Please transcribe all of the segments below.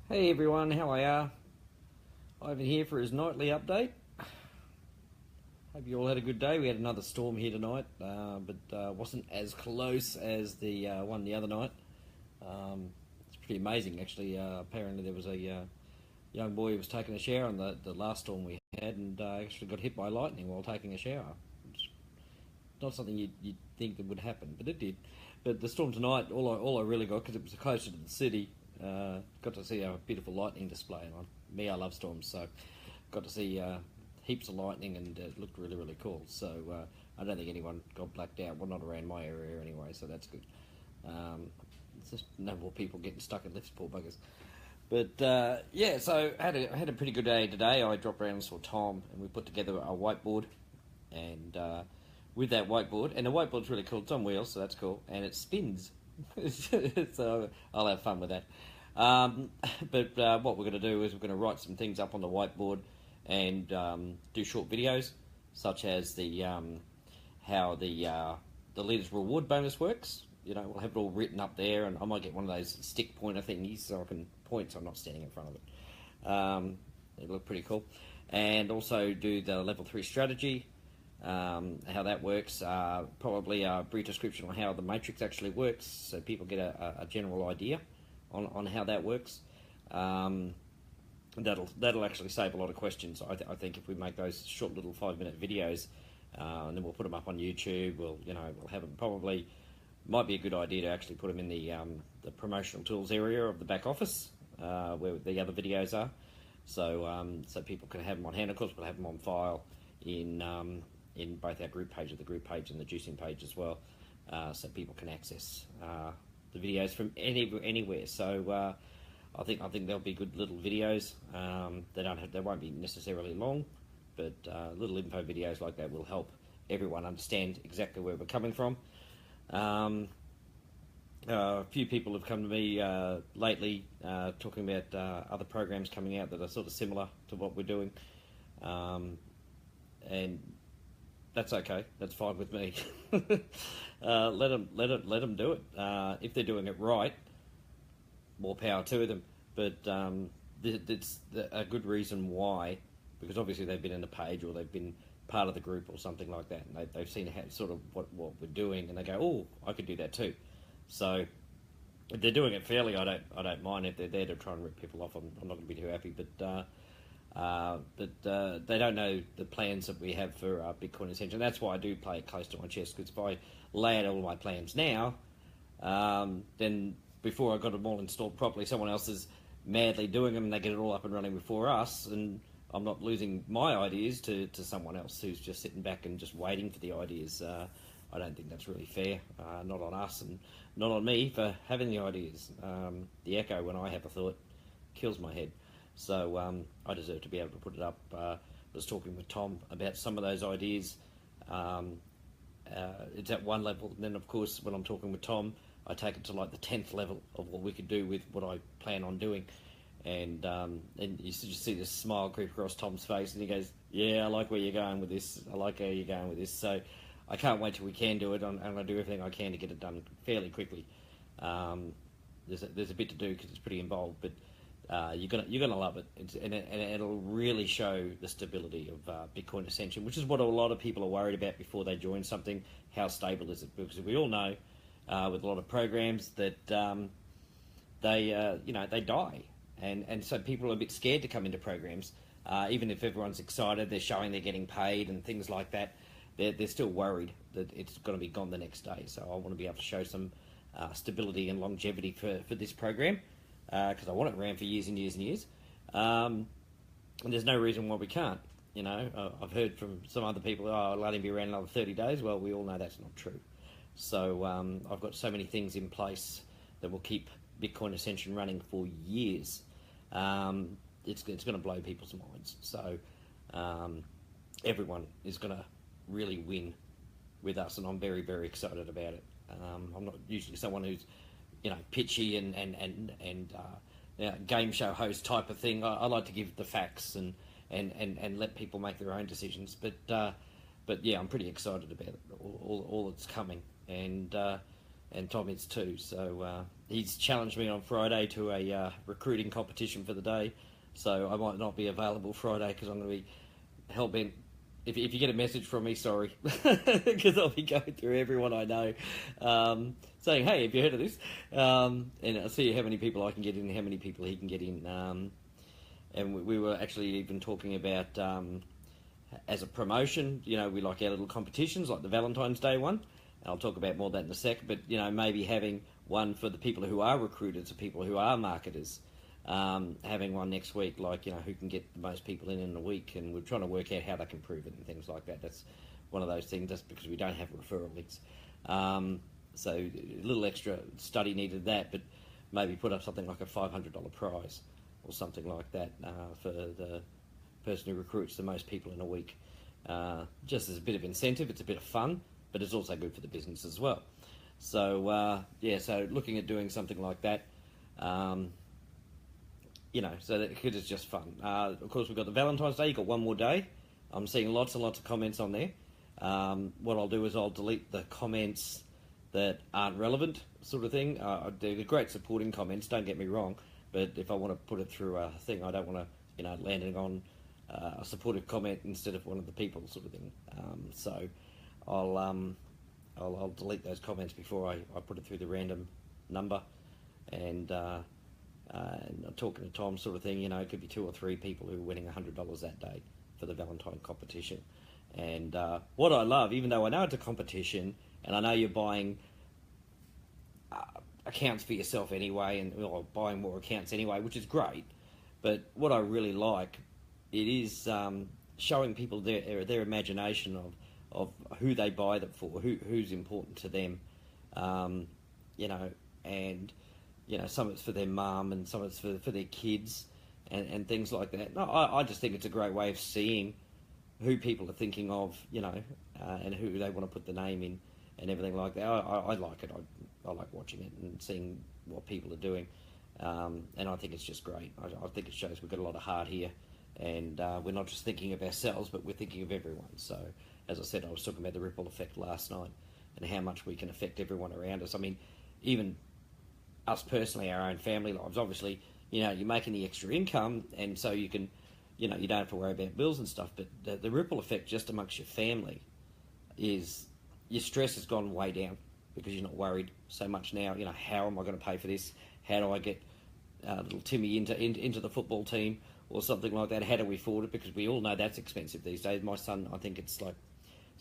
Hey everyone, how are ya? Ivan here for his nightly update. Hope you all had a good day. We had another storm here tonight, but wasn't as close as the one the other night. It's pretty amazing, actually. Apparently there was a young boy who was taking a shower on the last storm we had, and actually got hit by lightning while taking a shower. It's not something you'd think that would happen, but it did. But the storm tonight, all I really got, because it was closer to the city, got to see a beautiful lightning display. And I love storms, so got to see heaps of lightning, and it looked really, really cool. So I don't think anyone got blacked out. Well, not around my area anyway, so that's good. It's just no more people getting stuck in lifts, poor buggers. But yeah, so I had a pretty good day today. I dropped around and saw Tom, and we put together a whiteboard, and with that whiteboard, and the whiteboard's really cool. It's on wheels, so that's cool, and it spins. So I'll have fun with that. But what we're going to do is we're going to write some things up on the whiteboard and do short videos, such as the how the leaders reward bonus works. You know, we'll have it all written up there, and I might get one of those stick pointer thingies so I can point so I'm not standing in front of it. It'll look pretty cool. And also do the level 3 strategy, how that works, probably a brief description on how the matrix actually works, so people get a general idea on how that works. That'll actually save a lot of questions. I think if we make those short little 5-minute videos, and then we'll put them up on YouTube. We'll have them, probably might be a good idea to actually put them in the promotional tools area of the back office, where the other videos are, so people can have them on hand. Of course, we'll have them on file in both our group page, the group page, and the juicing page as well, so people can access the videos from anywhere. So I think they'll be good little videos. They won't be necessarily long, but little info videos like that will help everyone understand exactly where we're coming from. A few people have come to me lately talking about other programs coming out that are sort of similar to what we're doing, and that's okay. That's fine with me. Let them do it. If they're doing it right, more power to them. But it's a good reason why, because obviously they've been in a page or they've been part of the group or something like that, and they've seen how, sort of what we're doing, and they go, "Oh, I could do that too." So if they're doing it fairly, I don't mind. If they're there to try and rip people off, I'm not going to be too happy. But they don't know the plans that we have for Bitcoin Ascension. That's why I do play it close to my chest, because if I lay out all my plans now, then before I got them all installed properly, someone else is madly doing them and they get it all up and running before us, and I'm not losing my ideas to someone else who's just sitting back and just waiting for the ideas. I don't think that's really fair, not on us and not on me for having the ideas. The echo when I have a thought kills my head. So I deserve to be able to put it up. I was talking with Tom about some of those ideas. It's at one level, and then of course when I'm talking with Tom, I take it to like the 10th level of what we could do with what I plan on doing. And you just see this smile creep across Tom's face, and he goes, "Yeah, I like where you're going with this. I like how you're going with this." So I can't wait till we can do it, and I do everything I can to get it done fairly quickly. There's a bit to do because it's pretty involved, but you're gonna love it, and it'll really show the stability of Bitcoin Ascension, which is what a lot of people are worried about before they join something. How stable is it? Because we all know with a lot of programs that they die, and so people are a bit scared to come into programs, even if everyone's excited, they're showing they're getting paid and things like that. They're still worried that it's going to be gone the next day. So I want to be able to show some stability and longevity for this program, because I want it around for years and years and years. And there's no reason why we can't. You know, I've heard from some other people, "Oh, I'll let him be around another 30 days. Well, we all know that's not true. So I've got so many things in place that will keep Bitcoin Ascension running for years. It's going to blow people's minds. So everyone is going to really win with us, and I'm very, very excited about it. I'm not usually someone who's, pitchy and game show host type of thing. I like to give the facts and let people make their own decisions. But yeah, I'm pretty excited about it, all that's coming. And and Tom is too. So he's challenged me on Friday to a recruiting competition for the day. So I might not be available Friday because I'm going to be hell-bent. If you get a message from me, sorry, because I'll be going through everyone I know, saying, "Hey, have you heard of this?" And I'll see how many people I can get in, how many people he can get in. And we were actually even talking about as a promotion. You know, we like our little competitions, like the Valentine's Day one. And I'll talk about more of that in a sec. But you know, maybe having one for the people who are recruiters, the people who are marketers. Having one next week, like, you know, who can get the most people in a week, and we're trying to work out how they can prove it and things like that. That's one of those things, just because we don't have referral links. So a little extra study needed that, but maybe put up something like a $500 prize or something like that for the person who recruits the most people in a week. Just as a bit of incentive, it's a bit of fun, but it's also good for the business as well. So, yeah, so looking at doing something like that. You know, so that it is just fun. Of course, we've got the Valentine's Day. You've got one more day. I'm seeing lots and lots of comments on there. What I'll do is I'll delete the comments that aren't relevant, sort of thing. They're great supporting comments, don't get me wrong, but if I want to put it through a thing, I don't want to, you know, landing on a supportive comment instead of one of the people, sort of thing. So I'll delete those comments before I put it through the random number, and I'm talking to Tom, sort of thing. You know, it could be 2 or 3 people who are winning $100 that day for the Valentine competition. And what I love, even though I know it's a competition, and I know you're buying accounts for yourself anyway, and or buying more accounts anyway, which is great. But what I really like, it is showing people their imagination of who they buy them for, who's important to them, you know, and you know, some of it's for their mum and some of it's for their kids and things like that. No, I just think it's a great way of seeing who people are thinking of, you know, and who they want to put the name in and everything like that. I like it. I like watching it and seeing what people are doing. And I think it's just great. I think it shows we've got a lot of heart here, and we're not just thinking of ourselves, but we're thinking of everyone. So, as I said, I was talking about the ripple effect last night and how much we can affect everyone around us. I mean, even us personally, our own family lives, obviously, you know, you're making the extra income, and so you can, you know, you don't have to worry about bills and stuff, but the ripple effect just amongst your family is your stress has gone way down because you're not worried so much now. You know, how am I going to pay for this? How do I get little Timmy into the football team or something like that? How do we afford it? Because we all know that's expensive these days. My son, I think it's like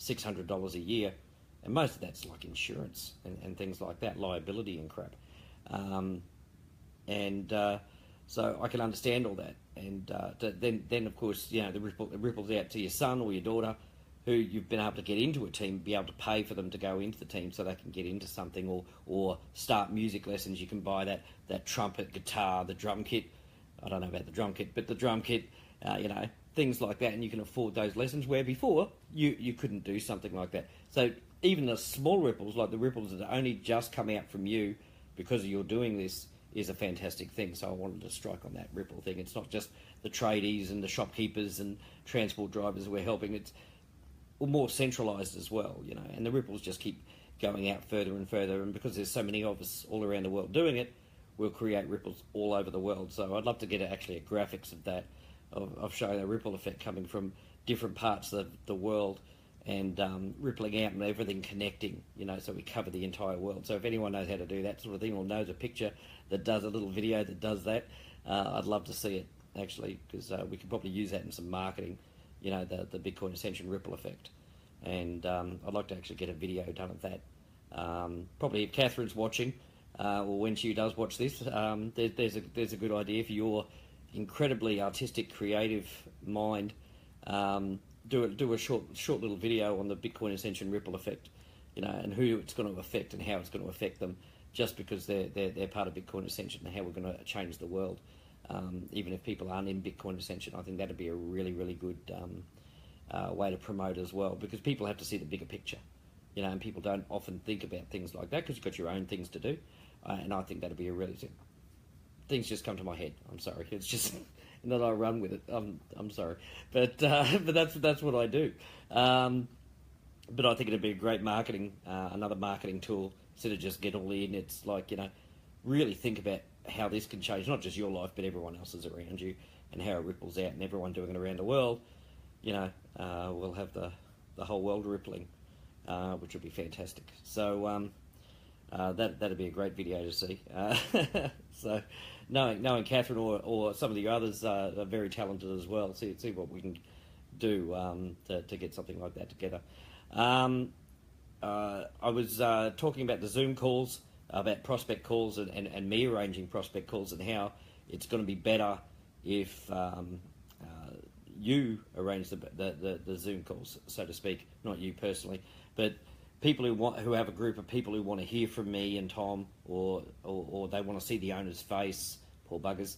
$600 a year, and most of that's like insurance and things like that, liability and crap. So I can understand all that, and then of course, you know, it ripples out to your son or your daughter, who you've been able to get into a team, be able to pay for them to go into the team so they can get into something, or start music lessons. You can buy that trumpet, guitar, the drum kit. I don't know about the drum kit, but the drum kit, you know, things like that, and you can afford those lessons where before you couldn't do something like that. So even the small ripples, like the ripples that only just come out from you because you're doing this, is a fantastic thing. So I wanted to strike on that ripple thing. It's not just the tradies and the shopkeepers and transport drivers we're helping. It's more centralised as well, you know, and the ripples just keep going out further and further, and because there's so many of us all around the world doing it, we'll create ripples all over the world. So I'd love to get actually a graphics of that, of showing a ripple effect coming from different parts of the world, and rippling out and everything connecting, you know, so we cover the entire world. So if anyone knows how to do that sort of thing, or knows a picture that does a little video that does that, I'd love to see it, actually, because we could probably use that in some marketing, you know, the Bitcoin Ascension ripple effect. And I'd like to actually get a video done of that. Probably if Catherine's watching, or when she does watch this, there's a good idea for your incredibly artistic, creative mind. Do a short little video on the Bitcoin Ascension ripple effect, you know, and who it's going to affect and how it's going to affect them, just because they're part of Bitcoin Ascension, and how we're going to change the world. Even if people aren't in Bitcoin Ascension, I think that'd be a really, really good way to promote as well, because people have to see the bigger picture, you know, and people don't often think about things like that because you've got your own things to do, and I think that'd be a really things just come to my head. I'm sorry, it's just that I run with it. I'm sorry, but that's what I do. But I think it'd be a great marketing, another marketing tool instead of just get all in. It's like, really think about how this can change not just your life but everyone else's around you, and how it ripples out, and everyone doing it around the world. We'll have the whole world rippling, which will be fantastic. So that'd be a great video to see. So knowing Catherine or some of the others are very talented as well. See what we can do to get something like that together. I was talking about the Zoom calls, about prospect calls, and me arranging prospect calls, and how it's going to be better if you arrange the Zoom calls, so to speak. Not you personally, but people who have a group of people who want to hear from me and Tom, or they want to see the owner's face, poor buggers,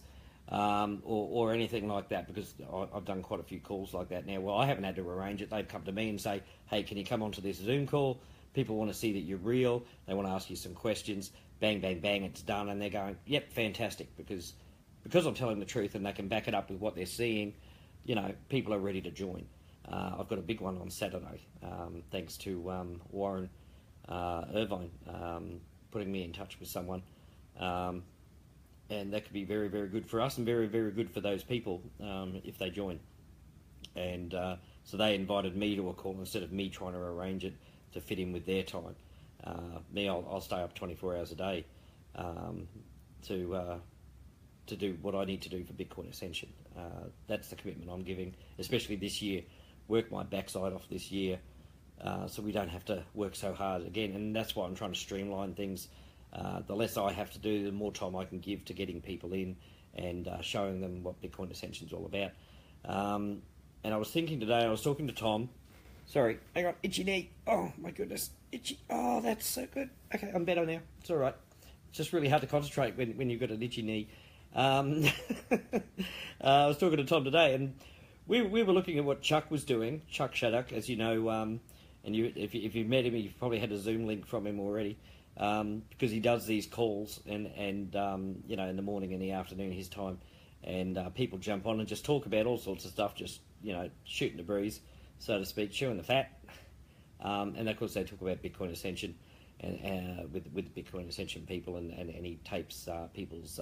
or anything like that, because I've done quite a few calls like that now. Well, I haven't had to arrange it. They've come to me and say, hey, can you come onto this Zoom call? People want to see that you're real. They want to ask you some questions. Bang, bang, bang, it's done. And they're going, yep, fantastic, because I'm telling the truth and they can back it up with what they're seeing. People are ready to join. I've got a big one on Saturday, thanks to Warren Irvine putting me in touch with someone. And that could be very, very good for us, and very, very good for those people if they join. And so they invited me to a call instead of me trying to arrange it to fit in with their time. I'll stay up 24 hours a day to do what I need to do for Bitcoin Ascension. That's the commitment I'm giving, especially this year. Work my backside off this year, so we don't have to work so hard again. And that's why I'm trying to streamline things. The less I have to do, the more time I can give to getting people in and showing them what Bitcoin Ascension is all about. And I was thinking today, I was talking to Tom. Sorry, hang on, itchy knee. Oh my goodness, itchy. Oh, that's so good. Okay, I'm better now. It's all right. It's just really hard to concentrate when you've got an itchy knee. I was talking to Tom today, and we were looking at what Chuck was doing. Chuck Shattuck, as you know, and if you've met him, you've probably had a Zoom link from him already, because he does these calls and in the morning and the afternoon his time, and people jump on and just talk about all sorts of stuff, just shooting the breeze, so to speak, chewing the fat, and of course they talk about Bitcoin Ascension and with Bitcoin Ascension people, and he tapes people's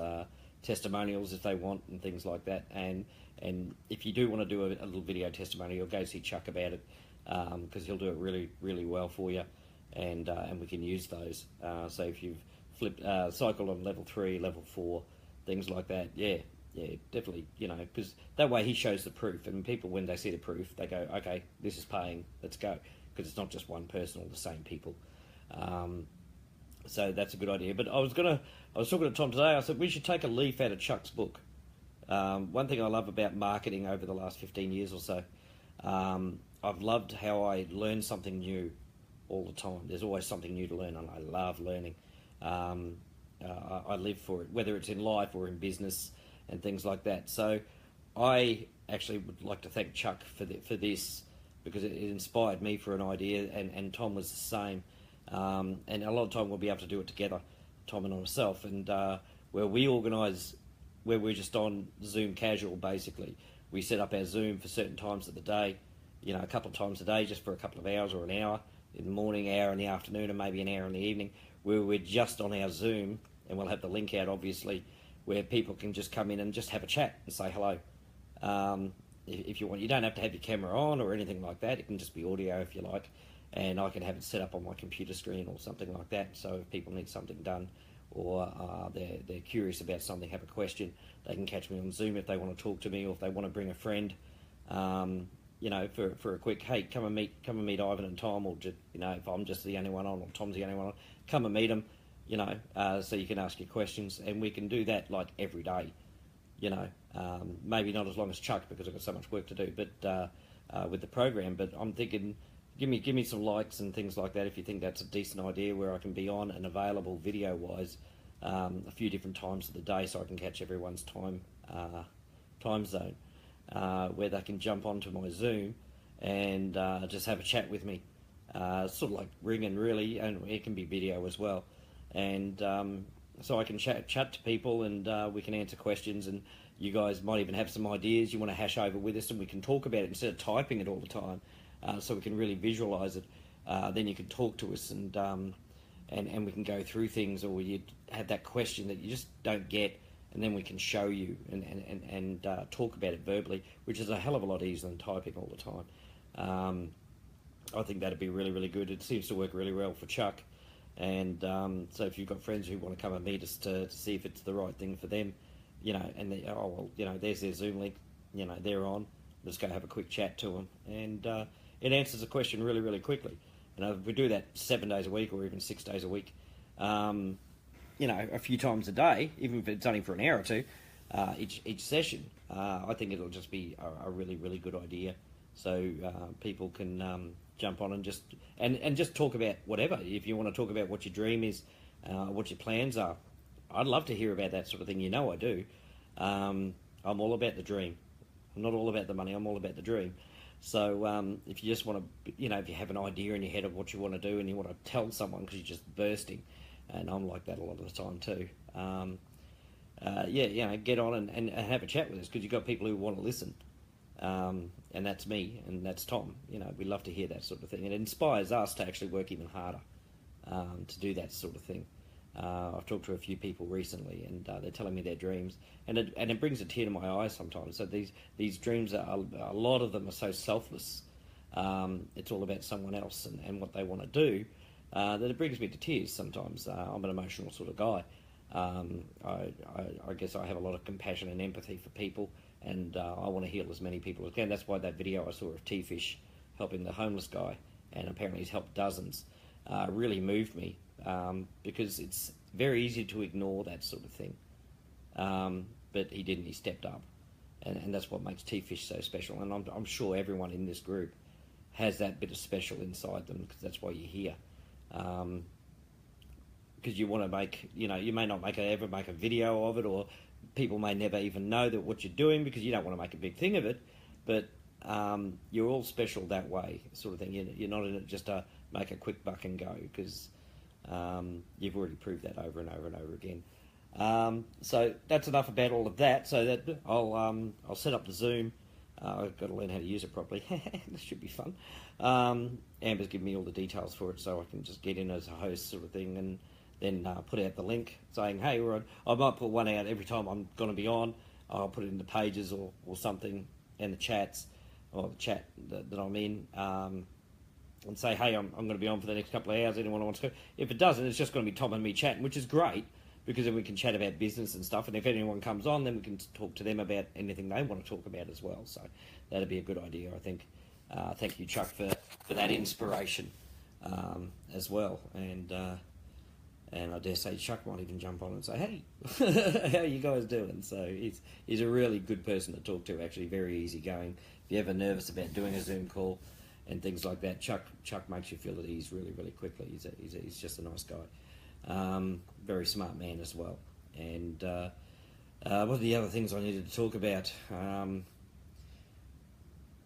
testimonials if they want and things like that. And if you do want to do a little video testimonial, go see Chuck about it, because he'll do it really, really well for you, and we can use those. So if you've flipped cycled on level 3, level 4, things like that, yeah, definitely, because that way he shows the proof, and people, when they see the proof, they go, okay, this is paying, let's go, because it's not just one person or the same people. So that's a good idea. But I was talking to Tom today. I said we should take a leaf out of Chuck's book. One thing I love about marketing over the last 15 years or so, I've loved how I learn something new all the time. There's always something new to learn, and I love learning. I live for it, whether it's in life or in business and things like that. So I actually would like to thank Chuck for this, because it inspired me for an idea, and Tom was the same. And a lot of time we'll be able to do it together, Tom and myself, and where we organise, where we're just on Zoom casual, basically. We set up our Zoom for certain times of the day, a couple of times a day, just for a couple of hours or an hour in the morning, hour in the afternoon, and maybe an hour in the evening, where we're just on our Zoom, and we'll have the link out, obviously, where people can just come in and just have a chat and say hello. If you want, you don't have to have your camera on or anything like that. It can just be audio if you like. And I can have it set up on my computer screen or something like that. So if people need something done, or they're curious about something, have a question, they can catch me on Zoom if they want to talk to me, or if they want to bring a friend, for a quick, hey, come and meet Ivan and Tom, or just, if I'm just the only one on, or Tom's the only one on, come and meet them, so you can ask your questions, and we can do that like every day, maybe not as long as Chuck, because I've got so much work to do, but with the program. But I'm thinking, give me some likes and things like that if you think that's a decent idea, where I can be on and available video wise a few different times of the day, so I can catch everyone's time zone, where they can jump onto my Zoom and just have a chat with me, sort of like ringing really, and it can be video as well, and so I can chat to people, and we can answer questions, and you guys might even have some ideas you want to hash over with us, and we can talk about it instead of typing it all the time. So we can really visualise it. Then you can talk to us, and and we can go through things, or you have that question that you just don't get, and then we can show you and talk about it verbally, which is a hell of a lot easier than typing all the time. I think that'd be really, really good. It seems to work really well for Chuck. And so if you've got friends who want to come and meet us to see if it's the right thing for them, and there's their Zoom link, they're on. Let's go have a quick chat to them. And it answers a question really, really quickly. If we do that 7 days a week or even 6 days a week, a few times a day, even if it's only for an hour or two, each session, I think it'll just be a really, really good idea. So people can jump on and just talk about whatever. If you want to talk about what your dream is, what your plans are, I'd love to hear about that sort of thing. I do. I'm all about the dream. I'm not all about the money. I'm all about the dream. So if you just want to, if you have an idea in your head of what you want to do and you want to tell someone because you're just bursting, and I'm like that a lot of the time too, get on and have a chat with us, because you've got people who want to listen. And that's me, and that's Tom. We love to hear that sort of thing. It inspires us to actually work even harder to do that sort of thing. I've talked to a few people recently, and they're telling me their dreams, and it brings a tear to my eyes sometimes. So these dreams a lot of them are so selfless. It's all about someone else and what they want to do, that it brings me to tears sometimes. I'm an emotional sort of guy. I guess I have a lot of compassion and empathy for people, and I want to heal as many people as I can. That's why that video I saw of T-Fish helping the homeless guy, and apparently he's helped dozens, really moved me, because it's very easy to ignore that sort of thing. But he didn't, he stepped up, and that's what makes T-Fish so special. And I'm sure everyone in this group has that bit of special inside them, because that's why you're here. Because you want to make, you may not ever make a video of it, or people may never even know that what you're doing, because you don't want to make a big thing of it, but you're all special that way, sort of thing. You're not in it just to make a quick buck and go, because you've already proved that over and over and over again. So that's enough about all of that. So that I'll set up the Zoom. I've got to learn how to use it properly. This should be fun. Amber's given me all the details for it, so I can just get in as a host, sort of thing, and then put out the link saying, hey, we're on. I might put one out every time I'm going to be on. I'll put it in the pages or something, in the chats, or the chat that I'm in, and say, hey, I'm going to be on for the next couple of hours. Anyone wants to? If it doesn't, it's just going to be Tom and me chatting, which is great, because then we can chat about business and stuff. And if anyone comes on, then we can talk to them about anything they want to talk about as well. So that'd be a good idea, I think. Thank you, Chuck, for that inspiration as well. And I dare say Chuck might even jump on and say, hey, how are you guys doing? So he's a really good person to talk to, actually, very easygoing. If you're ever nervous about doing a Zoom call and things like that, Chuck makes you feel at ease really, really quickly. He's just a nice guy. Very smart man as well. And what are the other things I needed to talk about?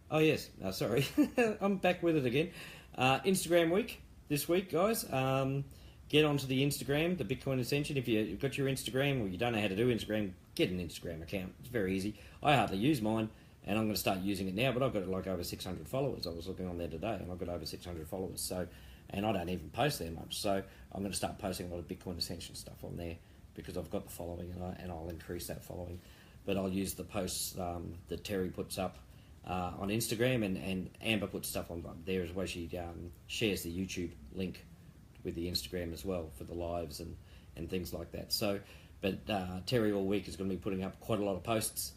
Oh, yes. Sorry. I'm back with it again. Instagram week this week, guys. Get onto the Instagram, the Bitcoin Ascension. If you've got your Instagram, or you don't know how to do Instagram, get an Instagram account. It's very easy. I hardly use mine, and I'm going to start using it now, but I've got like over 600 followers. I was looking on there today, and I've got over 600 followers. So, and I don't even post there much. So I'm going to start posting a lot of Bitcoin Ascension stuff on there, because I've got the following, and I'll increase that following. But I'll use the posts that Terry puts up on Instagram, and Amber puts stuff on there as well. She shares the YouTube link with the Instagram as well for the lives and things like that. So, but Terry all week is going to be putting up quite a lot of posts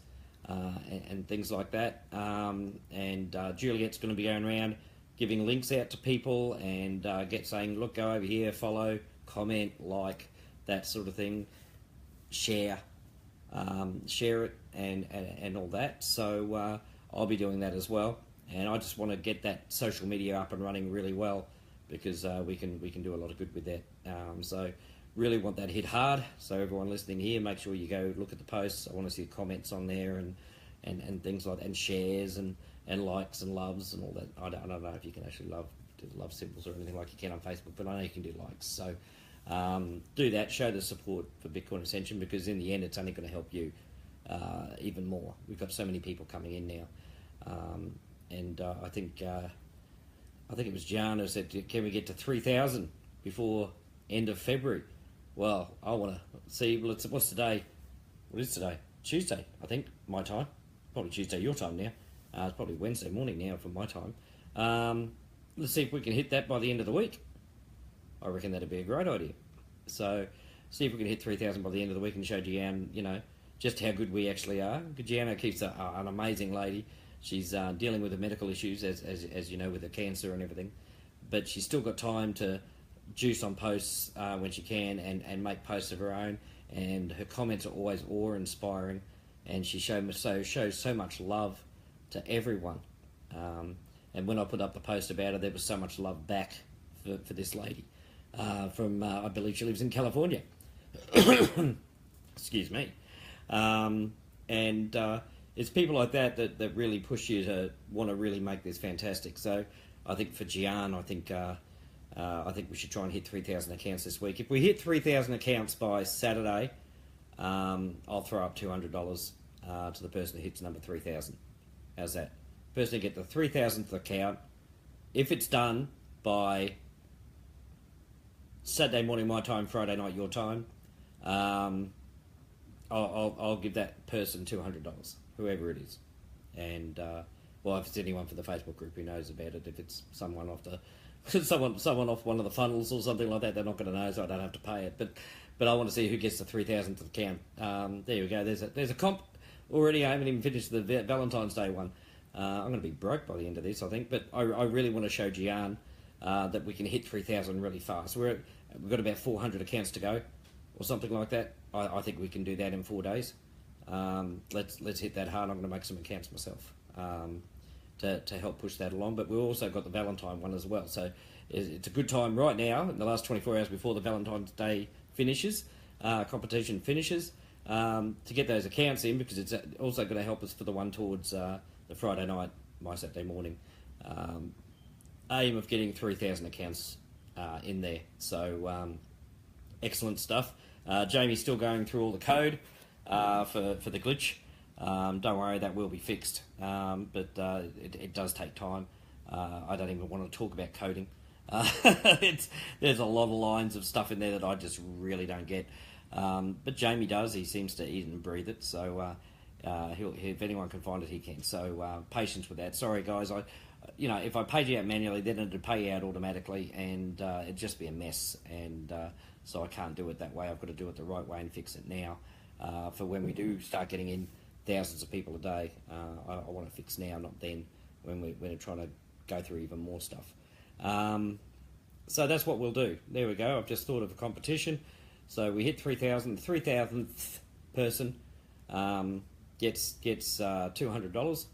and things like that. And Juliet's going to be going around giving links out to people and saying, look, go over here, follow, comment, like, that sort of thing, share it and all that. So I'll be doing that as well. And I just want to get that social media up and running really well, because we can do a lot of good with that. So really want that hit hard. So everyone listening here, make sure you go look at the posts. I want to see comments on there and things like that, and shares and likes and loves and all that. I don't know if you can actually do love symbols or anything like you can on Facebook, but I know you can do likes. So do that, show the support for Bitcoin Ascension, because in the end it's only going to help you even more. We've got so many people coming in now, and I think it was Jan who said, can we get to 3,000 before end of February. Well, I want to see. Well, what's today? What is today? Tuesday, I think, my time. Probably Tuesday your time now. It's probably Wednesday morning now for my time. Let's see if we can hit that by the end of the week. I reckon that'd be a great idea. So, see if we can hit 3,000 by the end of the week and show Gianna, you know, just how good we actually are. Gianna keeps an amazing lady. She's dealing with the medical issues, as you know, with the cancer and everything. But she's still got time to juice on posts when she can and make posts of her own. And her comments are always awe-inspiring. And she shows so much love to everyone. And when I put up the post about her, there was so much love back for this lady. From, I believe she lives in California. Excuse me. It's people like that really push you to want to really make this fantastic. So I think for Gian, I think we should try and hit 3,000 accounts this week. If we hit 3,000 accounts by Saturday, I'll throw up $200 to the person who hits number 3,000. How's that? Person who get the 3,000th account, if it's done by Saturday morning my time, Friday night your time, I'll give that person $200, whoever it is. And well, if it's anyone for the Facebook group who knows about it, if it's someone off someone off one of the funnels or something like that, they're not going to know, so I don't have to pay it. But I want to see who gets the 3,000th account. There we go. There's a comp already. I haven't even finished the Valentine's Day one. I'm going to be broke by the end of this, I think. But I really want to show Gian that we can hit 3,000 really fast. We've got about 400 accounts to go, or something like that. I think we can do that in 4 days. Let's hit that hard. I'm going to make some accounts myself to help push that along. But we've also got the Valentine one as well. So it's a good time right now, in the last 24 hours before the Valentine's Day competition finishes, to get those accounts in, because it's also going to help us for the one towards the Friday night, my Saturday morning. Aim of getting 3,000 accounts in there. So excellent stuff. Jamie's still going through all the code for the glitch. Don't worry, that will be fixed. But it does take time. I don't even want to talk about coding. There's a lot of lines of stuff in there that I just really don't get. But Jamie does. He seems to eat and breathe it. So if anyone can find it, he can. So patience with that. Sorry, guys. If I paid you out manually, then it'd pay you out automatically, and it'd just be a mess. And so I can't do it that way. I've got to do it the right way and fix it now. For when we do start getting in thousands of people a day, I want to fix now, not then, when we're trying to go through even more stuff. So that's what we'll do. There we go. I've just thought of a competition. So we hit 3,000. The 3,000th person gets $200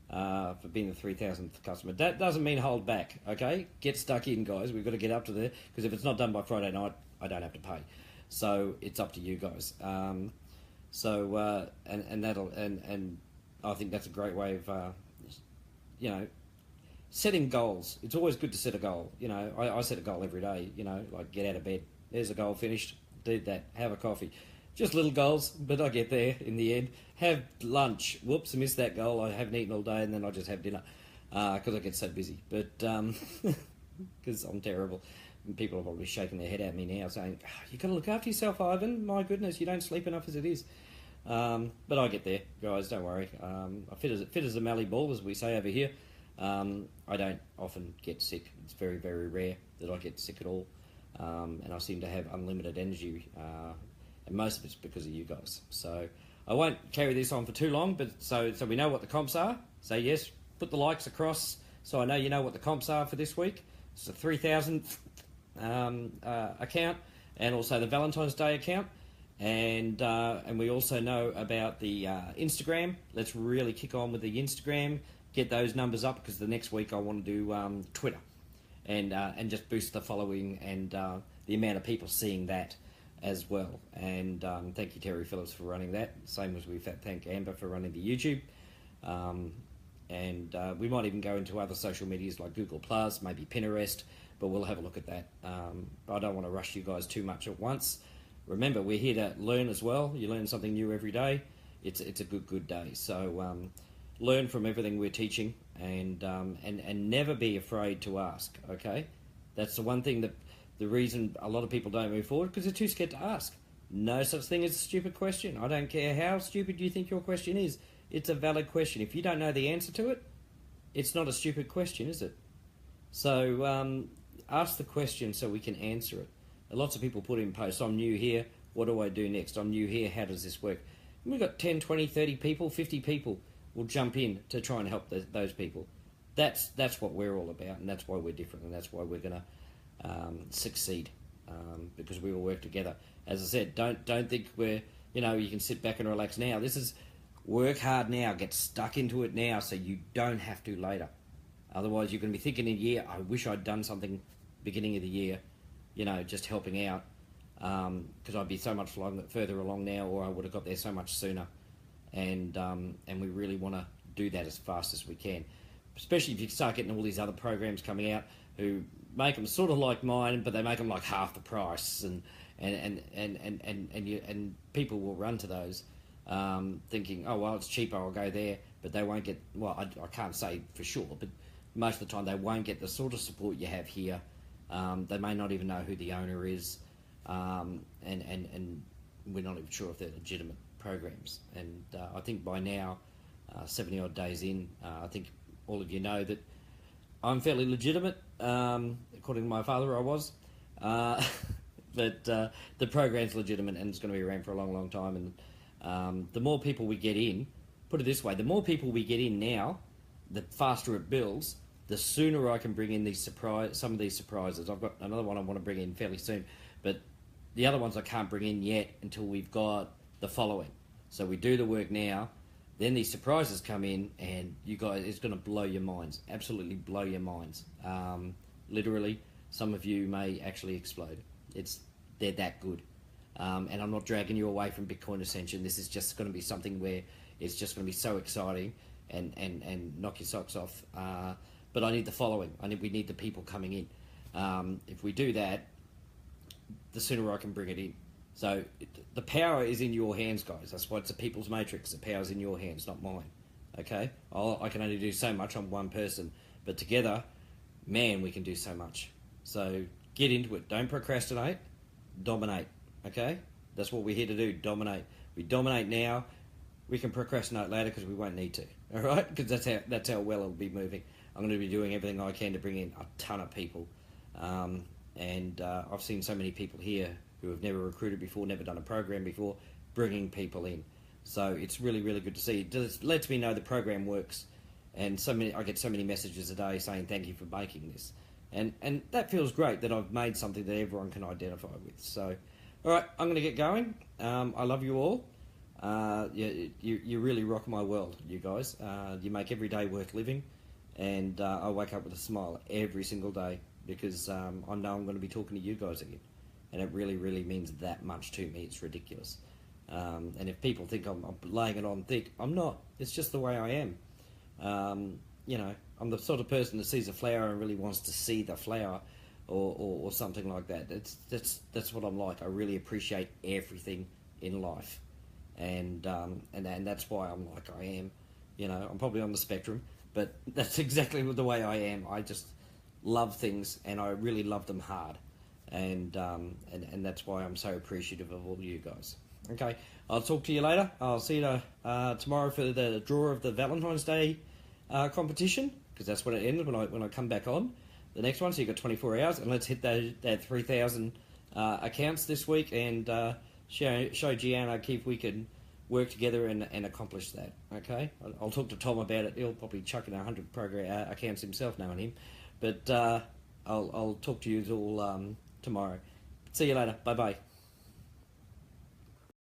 for being the 3,000th customer. That doesn't mean hold back, okay? Get stuck in, guys. We've got to get up to there, because if it's not done by Friday night, I don't have to pay. So it's up to you guys. And I think that's a great way of setting goals. It's always good to set a goal. I set a goal every day. Like get out of bed. There's a goal, finished. Do that. Have a coffee. Just little goals, but I get there in the end. Have lunch. Whoops, I missed that goal. I haven't eaten all day, and then I just have dinner because I get so busy. But because I'm terrible. And people are probably shaking their head at me now, saying, "You got to look after yourself, Ivan. My goodness, you don't sleep enough as it is." But I get there, guys. Don't worry. I'm fit as a mallee ball, as we say over here. I don't often get sick. It's very, very rare that I get sick at all. And I seem to have unlimited energy, and most of it's because of you guys. So I won't carry this on for too long, but so we know what the comps are. So yes, put the likes across so I know you know what the comps are for this week. It's the 3,000th account, and also the Valentine's Day account. And we also know about the Instagram. Let's really kick on with the Instagram, get those numbers up, because the next week I want to do Twitter, and just boost the following and the amount of people seeing that as well. And thank you, Terry Phillips, for running that. Same as we thank Amber for running the YouTube. And we might even go into other social medias like Google Plus, maybe Pinterest, but we'll have a look at that. I don't want to rush you guys too much at once. Remember, we're here to learn as well. You learn something new every day. It's a good day. So learn from everything we're teaching, and never be afraid to ask. Okay, that's the one thing that the reason a lot of people don't move forward because they're too scared to ask. No such thing as a stupid question. I don't care how stupid you think your question is. It's a valid question. If you don't know the answer to it, it's not a stupid question, is it? So ask the question so we can answer it. Lots of people put in posts, I'm new here, what do I do next? I'm new here, how does this work? And we've got 10, 20, 30 people, 50 people will jump in to try and help those people. That's what we're all about, and that's why we're different, and that's why we're going to succeed, because we all work together. As I said, don't think you can sit back and relax now. This is work hard now, get stuck into it now so you don't have to later. Otherwise, you're going to be thinking in a year, I wish I'd done something beginning of the year, just helping out, because I'd be so much further along now, or I would have got there so much sooner. And we really want to do that as fast as we can, especially if you start getting all these other programs coming out who make them sort of like mine, but they make them like half the price, and people will run to those, thinking, oh well, it's cheaper, I'll go there, but they won't get. Well, I can't say for sure, but most of the time they won't get the sort of support you have here. They may not even know who the owner is, and we're not even sure if they're legitimate programs. And I think by now, 70 odd days in, I think all of you know that I'm fairly legitimate. According to my father, I was. But the program's legitimate, and it's going to be around for a long, long time. And the more people we get in, put it this way, the more people we get in now, the faster it builds, the sooner I can bring in some of these surprises. I've got another one I want to bring in fairly soon, but the other ones I can't bring in yet until we've got the following. So we do the work now, then these surprises come in, and you guys, it's going to blow your minds, absolutely blow your minds. Literally, some of you may actually explode. They're that good. And I'm not dragging you away from Bitcoin Ascension. This is just going to be something where it's just going to be so exciting and knock your socks off. But I need the following. We need the people coming in. If we do that, the sooner I can bring it in. So the power is in your hands, guys. That's why it's a people's matrix. The power's in your hands, not mine. Okay? I can only do so much. I'm one person. But together, man, we can do so much. So get into it. Don't procrastinate. Dominate. Okay? That's what we're here to do. Dominate. We dominate now. We can procrastinate later because we won't need to. All right? Because that's how well it'll be moving. I'm going to be doing everything I can to bring in a ton of people. And I've seen so many people here who have never recruited before, never done a program before, bringing people in. So it's really, really good to see. It lets me know the program works. And I get so many messages a day saying thank you for making this. And that feels great that I've made something that everyone can identify with. So, all right, I'm going to get going. I love you all. You really rock my world, you guys. You make every day worth living. And I wake up with a smile every single day because I know I'm going to be talking to you guys again. And it really, really means that much to me. It's ridiculous. And if people think I'm laying it on thick, I'm not. It's just the way I am. I'm the sort of person that sees a flower and really wants to see the flower or something like that. That's what I'm like. I really appreciate everything in life. And that's why I'm like I am. I'm probably on the spectrum, but that's exactly the way I am. I just love things, and I really love them hard. And that's why I'm so appreciative of all you guys. Okay, I'll talk to you later. I'll see you tomorrow for the draw of the Valentine's Day competition, because that's when it ends when I come back on the next one. So you've got 24 hours, and let's hit that 3,000 accounts this week and show Gianna if we can work together and accomplish that. Okay, I'll talk to Tom about it. He'll probably chuck in 100 program accounts himself, knowing him. But I'll talk to you all tomorrow. See you later. Bye bye.